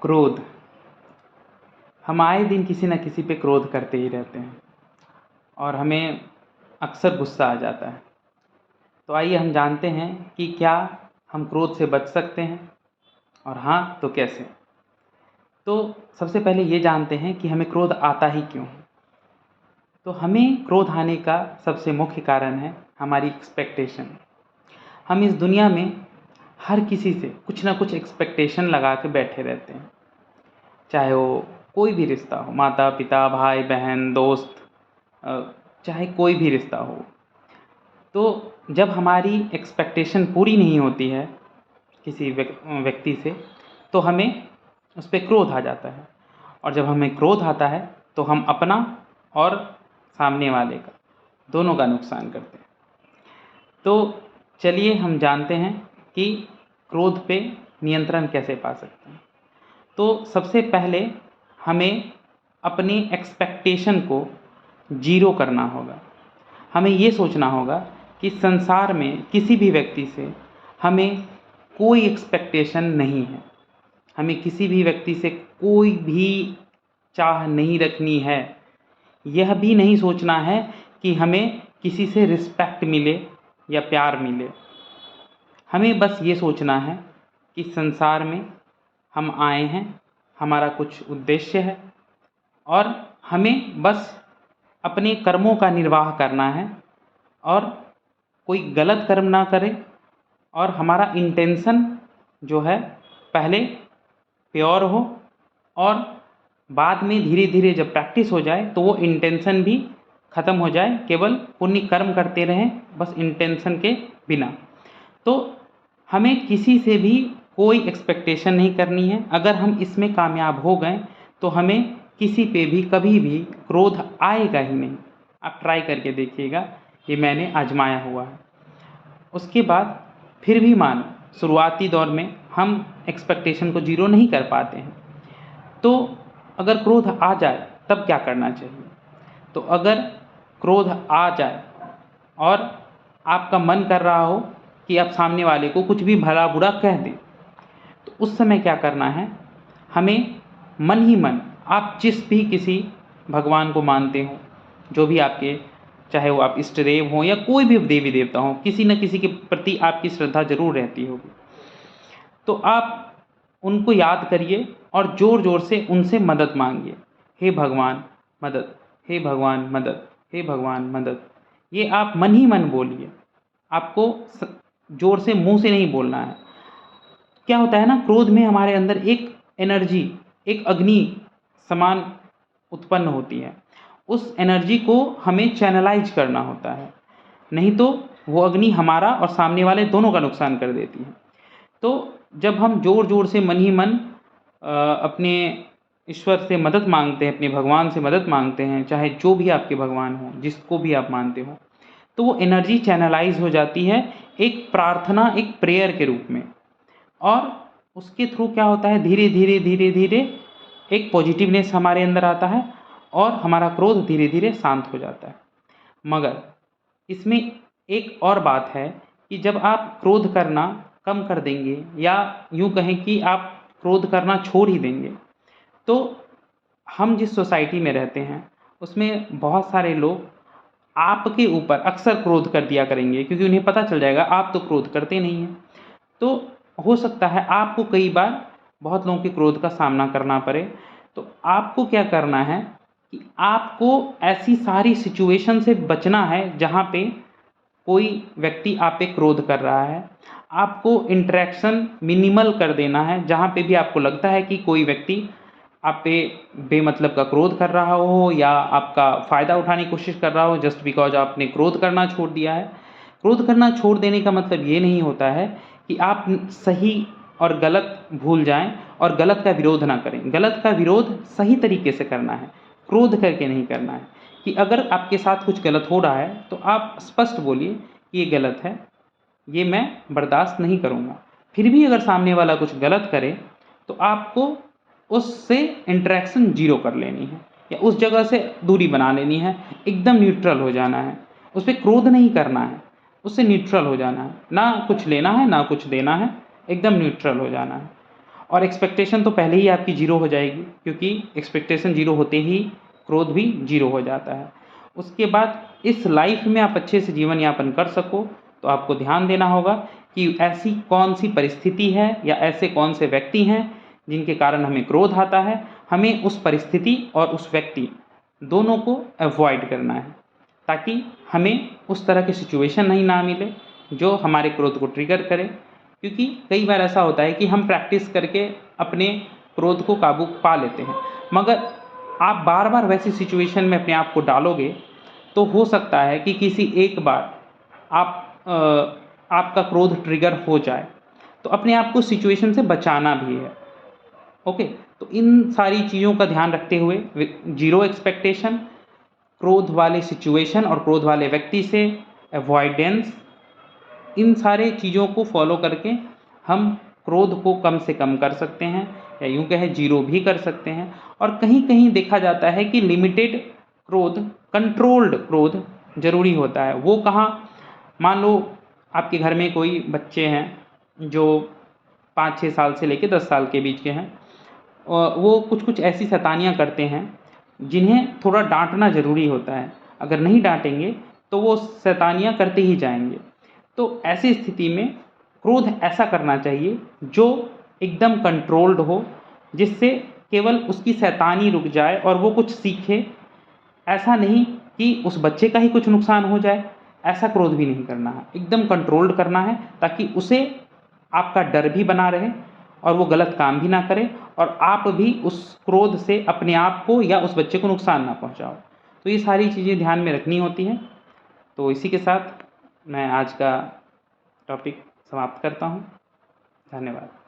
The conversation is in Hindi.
क्रोध। हम आए दिन किसी न किसी पे क्रोध करते ही रहते हैं और हमें अक्सर गुस्सा आ जाता है। तो आइए हम जानते हैं कि क्या हम क्रोध से बच सकते हैं, और हाँ तो कैसे। तो सबसे पहले ये जानते हैं कि हमें क्रोध आता ही क्यों है। तो हमें क्रोध आने का सबसे मुख्य कारण है हमारी एक्सपेक्टेशन। हम इस दुनिया में हर किसी से कुछ ना कुछ एक्सपेक्टेशन लगा के बैठे रहते हैं, चाहे वो कोई भी रिश्ता हो, माता पिता, भाई बहन, दोस्त, चाहे कोई भी रिश्ता हो। तो जब हमारी एक्सपेक्टेशन पूरी नहीं होती है किसी व्यक्ति से, तो हमें उस पर क्रोध आ जाता है, और जब हमें क्रोध आता है तो हम अपना और सामने वाले का दोनों का नुकसान करते हैं। तो चलिए हम जानते हैं कि क्रोध पे नियंत्रण कैसे पा सकते हैं। तो सबसे पहले हमें अपनी एक्सपेक्टेशन को जीरो करना होगा। हमें ये सोचना होगा कि संसार में किसी भी व्यक्ति से हमें कोई एक्सपेक्टेशन नहीं है, हमें किसी भी व्यक्ति से कोई भी चाह नहीं रखनी है। यह भी नहीं सोचना है कि हमें किसी से रिस्पेक्ट मिले या प्यार मिले। हमें बस ये सोचना है कि संसार में हम आए हैं, हमारा कुछ उद्देश्य है, और हमें बस अपने कर्मों का निर्वाह करना है, और कोई गलत कर्म ना करें, और हमारा इंटेंशन जो है पहले प्योर हो, और बाद में धीरे धीरे जब प्रैक्टिस हो जाए तो वो इंटेंशन भी ख़त्म हो जाए, केवल पुण्य कर्म करते रहें बस इंटेंशन के बिना। तो हमें किसी से भी कोई एक्सपेक्टेशन नहीं करनी है। अगर हम इसमें कामयाब हो गए तो हमें किसी पे भी कभी भी क्रोध आएगा ही नहीं। आप ट्राई करके देखिएगा, ये मैंने आजमाया हुआ है। उसके बाद फिर भी मानो शुरुआती दौर में हम एक्सपेक्टेशन को जीरो नहीं कर पाते हैं, तो अगर क्रोध आ जाए तब क्या करना चाहिए। तो अगर क्रोध आ जाए और आपका मन कर रहा हो कि आप सामने वाले को कुछ भी भला बुरा कह दें, तो उस समय क्या करना है, हमें मन ही मन, आप जिस भी किसी भगवान को मानते हो, जो भी आपके, चाहे वो आप इष्ट देव हों या कोई भी देवी देवता हों, किसी न किसी के प्रति आपकी श्रद्धा जरूर रहती होगी। तो आप उनको याद करिए और ज़ोर ज़ोर से उनसे मदद मांगिए। हे भगवान मदद, हे भगवान मदद, हे भगवान मदद। ये आप मन ही मन बोलिए, आपको ज़ोर से मुंह से नहीं बोलना है। क्या होता है ना, क्रोध में हमारे अंदर एक एनर्जी, एक अग्नि समान उत्पन्न होती है। उस एनर्जी को हमें चैनलाइज करना होता है, नहीं तो वो अग्नि हमारा और सामने वाले दोनों का नुकसान कर देती है। तो जब हम ज़ोर ज़ोर से मन ही मन अपने ईश्वर से मदद मांगते हैं, अपने भगवान से मदद मांगते हैं, चाहे जो भी आपके भगवान हों, जिसको भी आप मानते हो, तो वो एनर्जी चैनलाइज हो जाती है एक प्रार्थना, एक प्रेयर के रूप में। और उसके थ्रू क्या होता है, धीरे धीरे धीरे धीरे एक पॉजिटिवनेस हमारे अंदर आता है और हमारा क्रोध धीरे धीरे शांत हो जाता है। मगर इसमें एक और बात है कि जब आप क्रोध करना कम कर देंगे, या यूँ कहें कि आप क्रोध करना छोड़ ही देंगे, तो हम जिस सोसाइटी में रहते हैं उसमें बहुत सारे लोग आपके ऊपर अक्सर क्रोध कर दिया करेंगे, क्योंकि उन्हें पता चल जाएगा आप तो क्रोध करते नहीं हैं। तो हो सकता है आपको कई बार बहुत लोगों के क्रोध का सामना करना पड़े। तो आपको क्या करना है कि आपको ऐसी सारी सिचुएशन से बचना है जहाँ पे कोई व्यक्ति आप पे क्रोध कर रहा है। आपको इंटरेक्शन मिनिमल कर देना है, जहाँ पे भी आपको लगता है कि कोई व्यक्ति आप पे बेमतलब का क्रोध कर रहा हो या आपका फ़ायदा उठाने की कोशिश कर रहा हो, जस्ट बिकॉज आपने क्रोध करना छोड़ दिया है। क्रोध करना छोड़ देने का मतलब ये नहीं होता है कि आप सही और गलत भूल जाएं और गलत का विरोध ना करें। गलत का विरोध सही तरीके से करना है, क्रोध करके नहीं करना है। कि अगर आपके साथ कुछ गलत हो रहा है तो आप स्पष्ट बोलिए कि ये गलत है, ये मैं बर्दाश्त नहीं करूँगा। फिर भी अगर सामने वाला कुछ गलत करे तो आपको उससे इंटरेक्शन जीरो कर लेनी है, या उस जगह से दूरी बना लेनी है, एकदम न्यूट्रल हो जाना है। उस पर क्रोध नहीं करना है, उससे न्यूट्रल हो जाना है, ना कुछ लेना है ना कुछ देना है, एकदम न्यूट्रल हो जाना है। और एक्सपेक्टेशन तो पहले ही आपकी जीरो हो जाएगी, क्योंकि एक्सपेक्टेशन जीरो होते ही क्रोध भी जीरो हो जाता है। उसके बाद इस लाइफ में आप अच्छे से जीवन यापन कर सको तो आपको ध्यान देना होगा कि ऐसी कौन सी परिस्थिति है या ऐसे कौन से व्यक्ति हैं जिनके कारण हमें क्रोध आता है। हमें उस परिस्थिति और उस व्यक्ति दोनों को अवॉइड करना है, ताकि हमें उस तरह की सिचुएशन नहीं ना मिले जो हमारे क्रोध को ट्रिगर करे। क्योंकि कई बार ऐसा होता है कि हम प्रैक्टिस करके अपने क्रोध को काबू पा लेते हैं, मगर आप बार बार वैसी सिचुएशन में अपने आप को डालोगे तो हो सकता है कि किसी एक बार आपका क्रोध ट्रिगर हो जाए। तो अपने आप को सिचुएशन से बचाना भी है। ओके, तो इन सारी चीज़ों का ध्यान रखते हुए जीरो एक्सपेक्टेशन, क्रोध वाले सिचुएशन और क्रोध वाले व्यक्ति से अवॉइडेंस, इन सारे चीज़ों को फॉलो करके हम क्रोध को कम से कम कर सकते हैं, या यूँ कहें जीरो भी कर सकते हैं। और कहीं कहीं देखा जाता है कि लिमिटेड क्रोध, कंट्रोल्ड क्रोध जरूरी होता है। वो कहाँ, मान लो आपके घर में कोई बच्चे हैं जो 5-6 साल से लेकर 10 साल के बीच के हैं, वो कुछ कुछ ऐसी शैतानियाँ करते हैं जिन्हें थोड़ा डांटना ज़रूरी होता है। अगर नहीं डांटेंगे तो वो शैतानियाँ करते ही जाएंगे। तो ऐसी स्थिति में क्रोध ऐसा करना चाहिए जो एकदम कंट्रोल्ड हो, जिससे केवल उसकी शैतानी रुक जाए और वो कुछ सीखे। ऐसा नहीं कि उस बच्चे का ही कुछ नुकसान हो जाए, ऐसा क्रोध भी नहीं करना है, एकदम कंट्रोल्ड करना है, ताकि उसे आपका डर भी बना रहे और वो गलत काम भी ना करे और आप भी उस क्रोध से अपने आप को या उस बच्चे को नुकसान ना पहुंचाओ। तो ये सारी चीज़ें ध्यान में रखनी होती हैं। तो इसी के साथ मैं आज का टॉपिक समाप्त करता हूँ। धन्यवाद।